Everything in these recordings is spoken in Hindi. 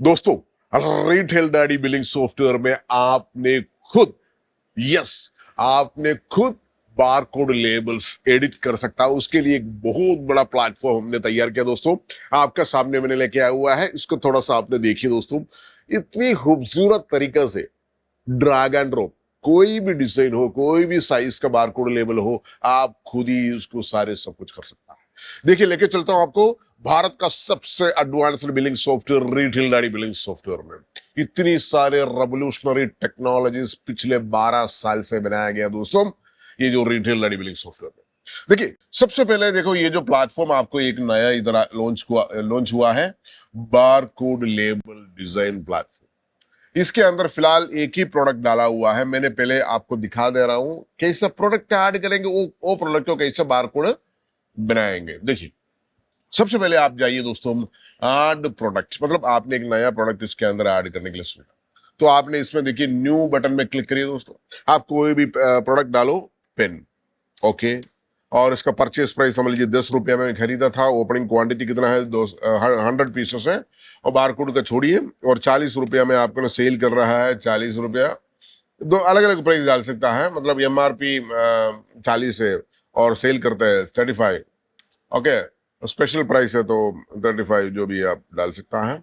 दोस्तों, रिटेल डैडी बिलिंग सॉफ्टवेयर में आपने खुद यस आपने खुद बारकोड लेबल्स एडिट कर सकता है। उसके लिए एक बहुत बड़ा प्लेटफॉर्म हमने तैयार किया दोस्तों, आपका सामने मैंने लेके आया हुआ है। इसको थोड़ा सा आपने देखिए दोस्तों, इतनी खूबसूरत तरीके से ड्रैग एंड ड्रॉप, कोई भी डिजाइन हो, कोई भी साइज का बारकोड लेबल हो, आप खुद ही उसको सारे सब कुछ कर सकता है। देखिए, लेके चलता हूं आपको भारत का सबसे advanced billing software, retail daddy billing software में। इतनी सारे रेवोल्यूशनरी टेक्नोलॉजीज पिछले 12 साल से बनाया गया दोस्तों, ये जो रिटेल डैडी बिलिंग सॉफ्टवेयर में। देखिए, सबसे पहले देखो, ये जो प्लेटफॉर्म आपको एक नया इधर लॉन्च हुआ है, बारकोड लेबल डिजाइन प्लेटफॉर्म। इसके अंदर फिलहाल एक ही प्रोडक्ट डाला हुआ है। मैंने पहले आपको दिखा दे रहा हूं कैसे प्रोडक्ट ऐड करेंगे, वो प्रोडक्ट को कैसे बारकोड बनाएंगे। देखिए, सबसे पहले आप जाइए दोस्तों, ऐड प्रोडक्ट, मतलब आपने एक नया प्रोडक्ट इसके अंदर ऐड करने के लिए सोचा, तो आपने इसमें देखिए न्यू बटन में क्लिक करिए दोस्तों। आप कोई भी प्रोडक्ट डालो, पेन, ओके, और इसका परचेस प्राइस समझ लीजिए 10 रुपया में खरीदा था। ओपनिंग क्वांटिटी कितना है, 100 पीसेस है, और बारकोड का छोड़िए, और 40 रुपया में आपको सेल कर रहा है, 40 रुपया। दो अलग अलग प्राइस डाल सकता है, मतलब MRP 40 है और सेल करता है 35, ओके, स्पेशल प्राइस है तो 35, जो भी आप डाल सकता है।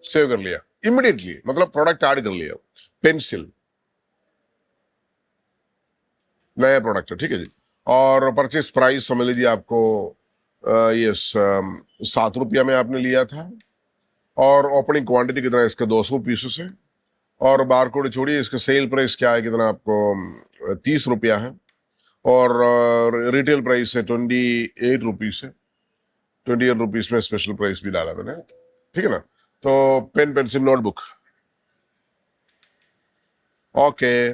सेव कर लिया इमिडिएटली, मतलब प्रोडक्ट ऐड कर लिया। पेंसिल, नया प्रोडक्ट है, ठीक है जी। और परचेस प्राइस समझ लीजिए आपको ये 7 रुपया में आपने लिया था, और ओपनिंग क्वांटिटी कितना है इसका, 200 पीसेस है, और बारकोड छोड़िए, इसका सेल प्राइस क्या है, कितना आपको 30 रुपया है, और रिटेल प्राइस है 28 रुपीज है। 28 रुपीज में स्पेशल प्राइस भी डाला मैंने, ठीक है ना। तो पेन, पेंसिल, नोटबुक, ओके।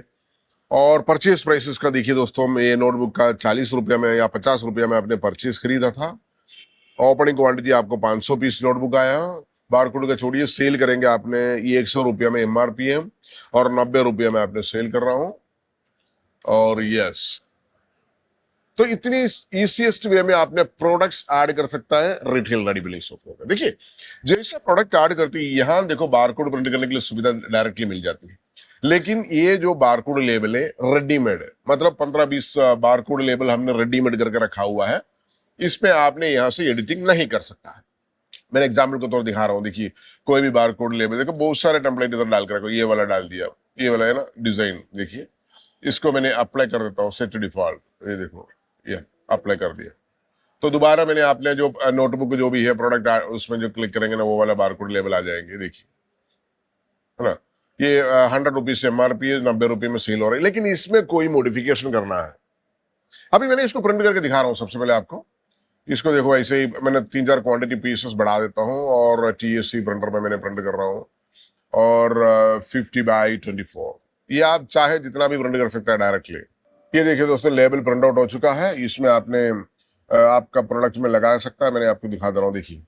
और परचेज प्राइसेस का देखिए दोस्तों, ये नोटबुक का 40 रुपया में या 50 रुपया में आपने परचेज खरीदा था। ओपनिंग क्वांटिटी आपको 500 पीस नोटबुक आया। बारकोड का छोड़िए, सेल करेंगे आपने, ये 100 रुपया में MRP है, और 90 रुपया में आपने सेल कर रहा हूं, और यस। तो इतनी इजीएस्ट वे में आपने प्रोडक्ट्स ऐड कर सकता है रिटेल डैडी बिलिंग सॉफ्टवेयर में। देखिए, जैसे प्रोडक्ट ऐड करती है, यहां देखो बारकोड प्रिंट करने के लिए सुविधा डायरेक्टली मिल जाती है, लेकिन ये जो बारकोड लेबल है रेडीमेड है, मतलब 15-20 बारकोड लेबल हमने रेडीमेड करके रखा हुआ है। इसमें आपने यहां से एडिटिंग नहीं कर सकता है। मैंने एग्जाम्पल के तौर दिखा रहा हूं, देखिए कोई भी बारकोड लेबल, देखो बहुत सारे टेम्पलेट इधर डाल कर रखो, ये वाला डाल दिया, ये वाला है ना डिजाइन, देखिए इसको मैंने अप्लाई कर देता हूँ, सेट डिफॉल्ट, ये देखो, ये अप्लाई कर दिया। तो दोबारा मैंने आपने जो नोटबुक जो भी है प्रोडक्ट, उसमें जो क्लिक करेंगे ना, वो वाला बारकोड लेबल आ जाएंगे, देखिए, है ना। ये 100 रुपीज से MRP है, 90 रुपये में सेल हो रही है, लेकिन इसमें कोई मॉडिफिकेशन करना है। अभी मैंने इसको प्रिंट करके दिखा रहा हूँ सबसे पहले आपको। इसको देखो, ऐसे ही मैंने 3-4 क्वांटिटी पीसेस बढ़ा देता हूँ, और TSC प्रिंटर में मैंने प्रिंट कर रहा हूँ, और 50/24, ये आप चाहे जितना भी प्रिंट कर सकता है डायरेक्टली। ये देखिए दोस्तों, लेबल प्रिंट आउट हो चुका है। इसमें आपने आपका प्रोडक्ट में लगा सकता है, मैंने आपको दिखा दे रहा हूँ, देखिए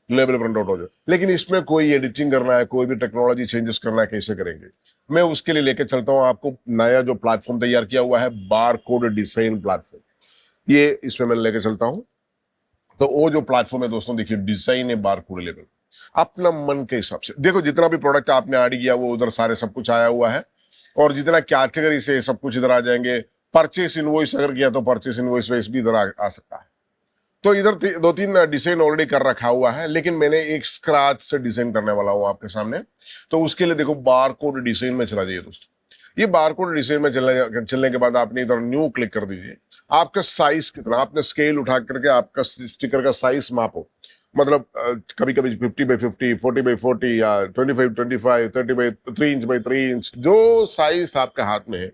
लेबल प्रिंट आउट हो जाए। लेकिन इसमें कोई एडिटिंग करना है, कोई भी टेक्नोलॉजी चेंजेस करना है, कैसे करेंगे, मैं उसके लिए लेके चलता हूँ आपको नया जो प्लेटफॉर्म तैयार किया हुआ है, बारकोड डिजाइन प्लेटफॉर्म, ये इसमें मैं लेके चलता हूँ। तो वो जो प्लेटफॉर्म है दोस्तों, देखिए डिजाइन है बारकोड लेबल, अपना मन के हिसाब से देखो, जितना भी प्रोडक्ट आपने ऐड किया वो उधर सारे सब कुछ आया हुआ है, और जितना कैटेगरी से सब कुछ इधर आ जाएंगे। परचेस इनवॉइस अगर किया तो परचेस इनवॉइस वेस भी इधर आ सकता है। तो इधर 2-3 डिजाइन ऑलरेडी कर रखा हुआ है, लेकिन मैंने एक स्क्रैच से डिजाइन करने वाला हूं आपके सामने। तो उसके लिए देखो, बारकोड डिजाइन में चला जाइए दोस्तों। ये बारकोड डिजाइन में चलने के बाद आपने इधर न्यू क्लिक कर दीजिए। आपका साइज कितना, आपने स्केल उठा करके आपका स्टिकर का साइज मापो, मतलब कभी कभी 50/50, 40/40, या 25/25, 30/3 इंच, जो साइज आपके हाथ में है।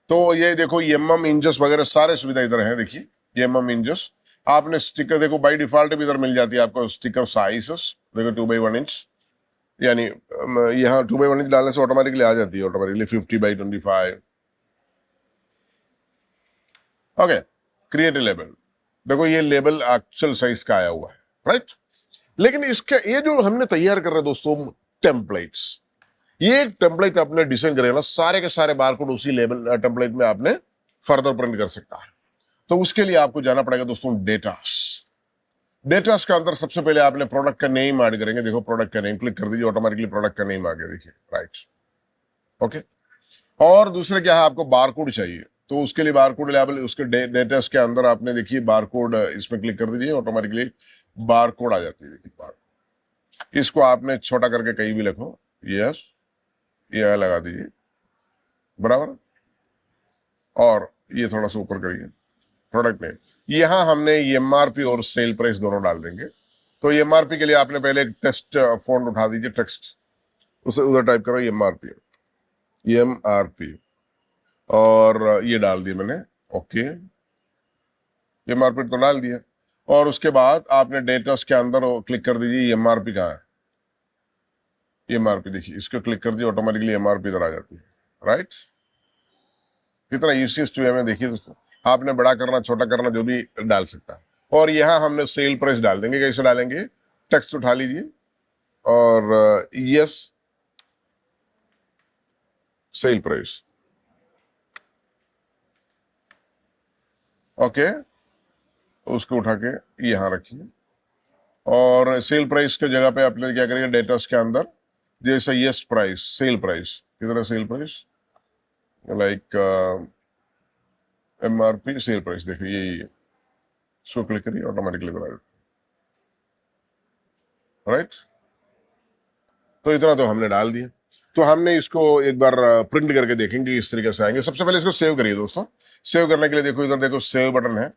तो ये देखो, MM इंचेस वगैरह सारे सुविधा इधर है, देखिए MM इंचेस। आपने स्टिकर देखो, बाई डिफॉल्ट भी इधर मिल जाती है आपको स्टिकर साइजेस, देखो 2/1 इंच, यानी यहाँ 2/1 इंच डालने से ऑटोमेटिकली आ जाती है, ऑटोमेटिकली 50/25। ओके, क्रिएट लेबल, देखो ये लेबल एक्चुअल साइज का आया हुआ है, राइट। लेकिन इसके ये जो हमने तैयार कर रहे हैं दोस्तों टेम्पलेट्स, ये एक टेम्पलेट आपने डिजाइन करेगा ना, सारे के सारे बारकोड उसी लेबल टेम्पलेट में आपने फर्दर प्रिंट कर सकता है। तो उसके लिए आपको जाना पड़ेगा दोस्तों डेटास। डेटास के अंदर सबसे पहले आपने प्रोडक्ट का नेम ऐड करेंगे। देखो प्रोडक्ट का नेम क्लिक कर दीजिए, ऑटोमेटिकली प्रोडक्ट का नेम आ गया, देखिए, राइट, ओके। और दूसरे क्या है, आपको बारकोड चाहिए, तो उसके लिए बारकोड लेवल उसके डेटास के अंदर आपने देखिए बारकोड, इसमें क्लिक कर दीजिए, ऑटोमेटिकली बारकोड आ जाती है, देखिए बार। इसको आपने छोटा करके कहीं भी लिखो, यस, ये लगा दीजिए, बराबर। और ये थोड़ा सा ऊपर करिए, प्रोडक्ट नेम। यहां हमने एमआरपी और सेल प्राइस दोनों डाल देंगे। तो एमआरपी के लिए आपने पहले एक टेक्स्ट फॉन्ट उठा दीजिए, टेक्स्ट, उसे उधर टाइप करो एमआरपी, एमआरपी, और ये डाल दिया मैंने, ओके, एमआरपी तो डाल दिया। और उसके बाद आपने डेटास के अंदर क्लिक कर दीजिए, एमआरपी कहाँ है, एमआरपी देखिए, इसको क्लिक कर दिया, ऑटोमेटिकली एमआरपी इधर आ जाती है, राइट। कितना ईजीएस्ट वे में, देखिए दोस्तों, आपने बड़ा करना छोटा करना जो भी डाल सकता है। और यहां हमने सेल प्राइस डाल देंगे। कैसे डालेंगे, टेक्स्ट उठा लीजिए और यस, सेल प्राइस, ओके, उसको उठा के यहां रखिए। और सेल प्राइस के जगह पे आपने क्या करेंगे, डेटास के अंदर जैसे यस प्राइस, सेल प्राइस, कितना sale price, like MRP sale price, देखिए ये इसको क्लिक करिए, ऑटोमेटिकली बना देते, राइट। तो इतना तो हमने डाल दिया। तो हमने इसको एक बार प्रिंट करके देखेंगे इस तरीके से आएंगे। सबसे पहले इसको सेव करिए दोस्तों। सेव करने के लिए देखो इधर, देखो सेव बटन है,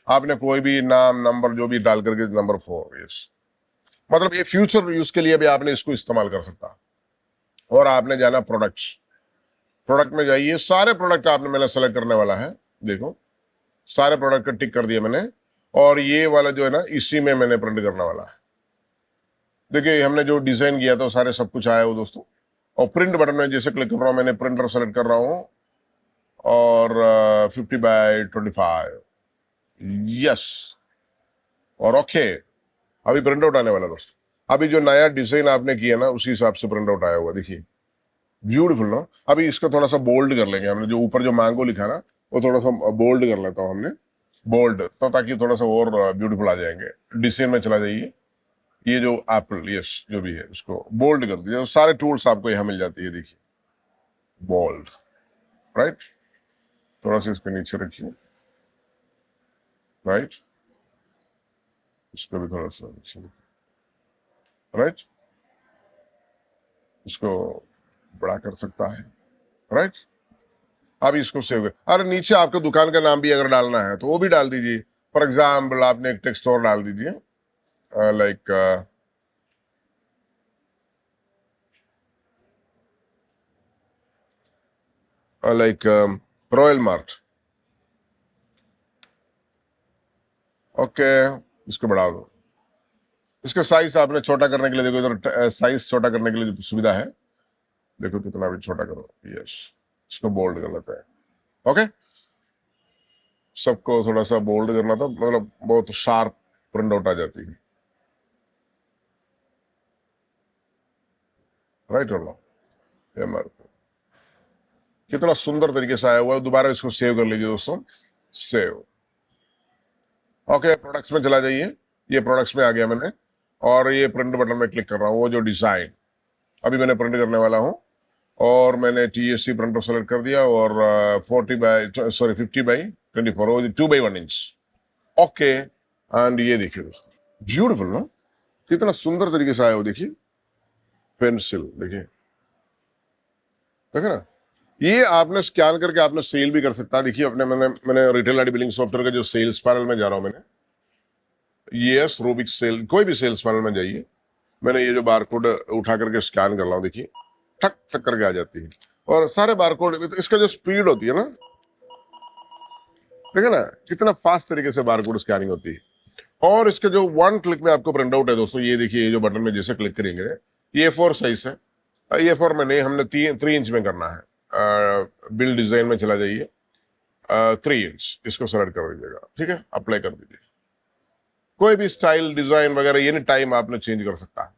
आपने कोई भी नाम नंबर जो भी डाल करके, नंबर 4, यस, मतलब ये फ्यूचर यूज के लिए भी आपने इसको इस्तेमाल कर सकता। और आपने जाना प्रोडक्ट्स, प्रोडक्ट में जाइए, सारे प्रोडक्ट आपने मैंने सेलेक्ट करने वाला है, देखो सारे प्रोडक्ट का टिक कर दिया मैंने। और ये वाला जो है ना, इसी में मैंने प्रिंट करने वाला है। देखिए हमने जो डिजाइन किया था सारे सब कुछ आया हो दोस्तों। और प्रिंट बटन में जैसे क्लिक कर रहा हूं, मैंने प्रिंटर सेलेक्ट कर रहा हूं, और 50x25, यस, और ओके। अभी प्रिंट आउट आने वाला दोस्तों। अभी जो नया डिजाइन आपने किया ना, उसी हिसाब से प्रिंट आउट आया हुआ, देखिए, ब्यूटीफुल ना। अभी इसको थोड़ा सा बोल्ड कर लेंगे, हमने जो ऊपर जो मैंगो लिखा ना, वो थोड़ा सा बोल्ड कर लेता हूं हमने, बोल्ड, तो ताकि थोड़ा सा और ब्यूटीफुल आ जाएंगे। डिजाइन में चला जाइए, ये जो एप्पल, यस, जो भी है उसको बोल्ड कर दीजिए। सारे टूल्स आपको यहाँ मिल जाती है, देखिए, बोल्ड, राइट। थोड़ा सा इसको नीचे रखिए, राइट, इसको भी थोड़ा सा नीचे, राइट, इसको बड़ा कर सकता है, राइट। अब इसको सेव कर, अरे नीचे आपके दुकान का नाम भी अगर डालना है तो वो भी डाल दीजिए। फॉर एग्जाम्पल आपने एक टेक्स्ट और डाल दीजिए, लाइक रॉयल मार्ट, ओके, इसको बढ़ा दो। इसका साइज आपने छोटा करने के लिए, देखो इधर साइज छोटा करने के लिए सुविधा है, देखो कितना भी छोटा करो, यस, इसको बोल्ड कर लेते हैं, ओके। सबको थोड़ा सा बोल्ड करना था, मतलब बहुत शार्प प्रिंट आउट आ जाती है, राइट और नो, ये हमारे कितना सुंदर तरीके से आया हुआ है। दोबारा इसको सेव कर लीजिए दोस्तों, सेव, ओके। प्रोडक्ट्स में चला जाइए, ये प्रोडक्ट्स में आ गया मैंने, और ये प्रिंट बटन में क्लिक कर रहा हूँ, वो जो डिजाइन अभी मैंने प्रिंट करने वाला हूँ। और मैंने टीएससी प्रिंटर सेलेक्ट कर दिया, और 50x24, वो 2x1 इंच, ओके। एंड ये देखिए दोस्तों, ब्यूटीफुल ना, कितना सुंदर तरीके से आया हो, देखिए, पेंसिल, देखिए, देखा ना। ये आपने स्कैन करके आपने सेल भी कर सकता है। देखिए अपने मैंने रिटेल आईडी बिलिंग सॉफ्टवेयर का जो सेल्स पैनल में जा रहा हूं मैंने, यस, रूबिक सेल, कोई भी सेल्स पैनल में जाइए, मैंने ये जो बारकोड उठा करके स्कैन कर रहा हूं, देखिए, ठक ठक करके आ जाती है। और सारे बारकोड, इसका जो स्पीड होती है ना, देखिए ना कितना फास्ट तरीके से बारकोड स्कैनिंग होती है। और इसका जो 1 क्लिक में आपको प्रिंट आउट है दोस्तों, ये देखिए, ये जो बटन में जैसे क्लिक करेंगे, ये 4 साइज है, ये 4 में नहीं, हमने 3 इंच में करना है। बिल डिजाइन में चला जाइए, 3 इंच, इसको सेलेक्ट कर दीजिएगा, ठीक है, अप्लाई कर दीजिए। कोई भी स्टाइल डिजाइन वगैरह एनी टाइम आपने चेंज कर सकता है।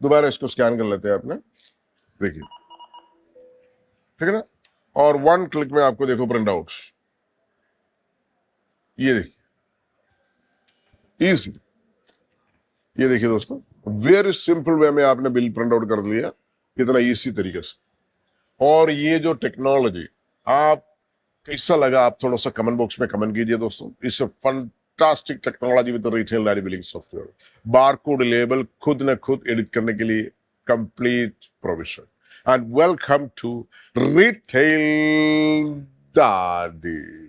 दोबारा इसको स्कैन कर लेते हैं आपने, देखिए, ठीक है ना। और 1 क्लिक में आपको देखो प्रिंट आउट, ये देखिए, इजी। ये देखिए दोस्तों, वेरी सिंपल वे में आपने बिल प्रिंट आउट कर लिया, इतना इजी तरीके से। और ये जो टेक्नोलॉजी, आप कैसा लगा, आप थोड़ा सा कमेंट बॉक्स में कमेंट कीजिए दोस्तों। It's a fantastic technology with Retail Diary billing software. Barcode label खुद न खुद एडिट करने के लिए complete provision. And welcome to Retail diary.